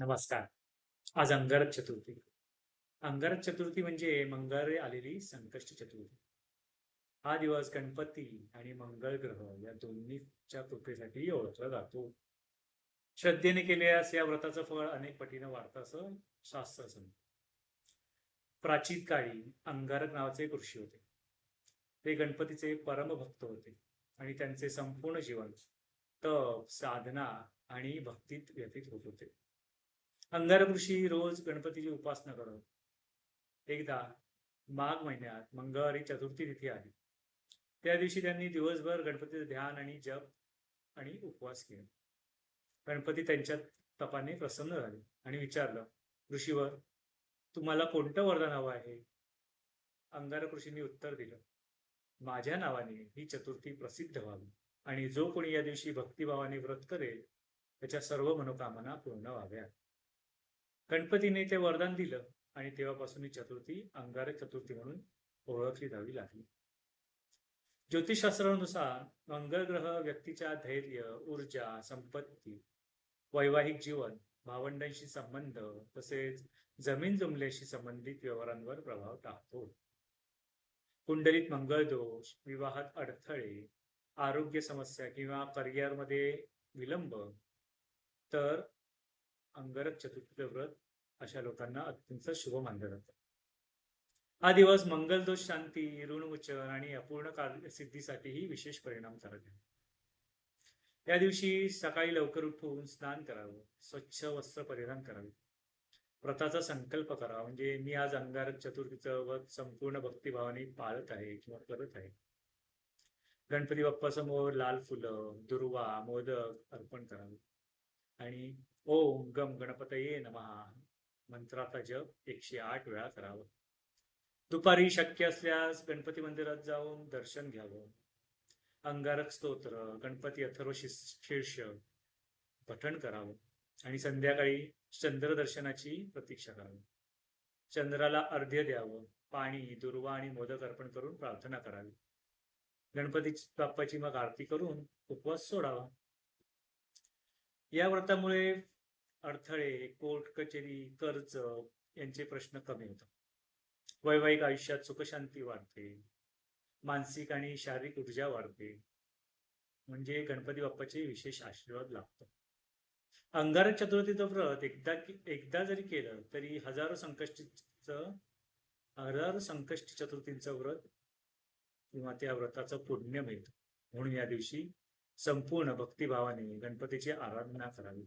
नमस्कार. आज अंगारक चतुर्थी. अंगारक चतुर्थी म्हणजे मंगळवारी आलेली संकष्टी चतुर्थी. हा दिवस गणपती आणि मंगळ ग्रह या दोन्हीच्या कृपेसाठी ओळखला जातो. श्रद्धेने केल्यास या व्रताचं फळ अनेक पटीनं वाढतं असं शास्त्र सांगतं. प्राचीन काळी अंगारक नावाचे एक ऋषी होते. ते गणपतीचे परमभक्त होते आणि त्यांचे संपूर्ण जीवन तप, साधना आणि भक्तीत व्यतीत होत होते. अंगारक ऋषी रोज गणपतीची उपासना करत. एकदा माघ महिन्यात मंगळवारी चतुर्थी तिथी आली. त्या दिवशी त्यांनी दिवसभर गणपतीचे ध्यान आणि जप आणि उपवास केले. गणपती त्यांच्या तपाने प्रसन्न झाले आणि विचारलं, ऋषीवर, तुम्हाला कोणतं वरदान हवं आहे? अंगारक ऋषींनी उत्तर दिलं, माझ्या नावाने ही चतुर्थी प्रसिद्ध व्हावी आणि जो कोणी या दिवशी भक्तिभावाने व्रत करेल त्याच्या सर्व मनोकामना पूर्ण व्हाव्यात. गणपतीने ते वरदान दिलं आणि तेव्हापासून ही चतुर्थी अंगारक चतुर्थी म्हणून ओळखली जावी लागली. ज्योतिषशास्त्रानुसार मंगळ ग्रह व्यक्तीच्या धैर्य, ऊर्जा, संपत्ती, वैवाहिक जीवन, भावंडांशी संबंध तसेच जमीन जमल्याशी संबंधित व्यवहारांवर प्रभाव टाकतो. कुंडलीत मंगळ दोष, विवाहात अडथळे, आरोग्य समस्या किंवा करिअरमध्ये विलंब, तर अंगारक चतुर्थीचं व्रत अशा लोकांना अत्यंत शुभ मानलं जातं. हा दिवस मंगलदोष शांती, ऋणमुचन आणि अपूर्ण कार्यसिद्धीसाठीही विशेष परिणामकारक आहे. या दिवशी सकाळी लवकर उठून स्नान करावं, स्वच्छ वस्त्र परिधान करावे, व्रताचा संकल्प करावा, म्हणजे मी आज अंगारक चतुर्थीचं व्रत संपूर्ण भक्तिभावाने पाळत आहे किंवा करत आहे. गणपती बाप्पासमोर लाल फुलं, दुर्वा, मोदक अर्पण करावे आणि ओम गम गणपतये नमः मंत्राचा जप 108 वेळा करावा. दुपारी शक्य असल्यास गणपती मंदिरात जाऊन दर्शन घ्यावं. अंगारक स्तोत्र, गणपती अथर्व शीर्ष पठण करावं आणि संध्याकाळी चंद्रदर्शनाची प्रतीक्षा करावी. चंद्राला अर्घ्य द्यावं, पाणी, दुर्वा आणि मोदक अर्पण करून प्रार्थना करावी. गणपती बाप्पाची मग आरती करून उपवास सोडावा. या व्रतामुळे अडथळे, कोर्ट कचेरी, कर्ज यांचे प्रश्न कमी होतात. वैवाहिक आयुष्यात सुखशांती वाढते, मानसिक आणि शारीरिक ऊर्जा वाढते, म्हणजे गणपती बाप्पाचे विशेष आशीर्वाद लाभतो. अंगारक चतुर्थीचं व्रत एकदा जरी केलं तरी हजारो संकष्टी चतुर्थींचं व्रत किंवा त्या व्रताचं पुण्य मिळतं. म्हणून या दिवशी संपूर्ण भक्तिभावाने गणपतीची आराधना करावी.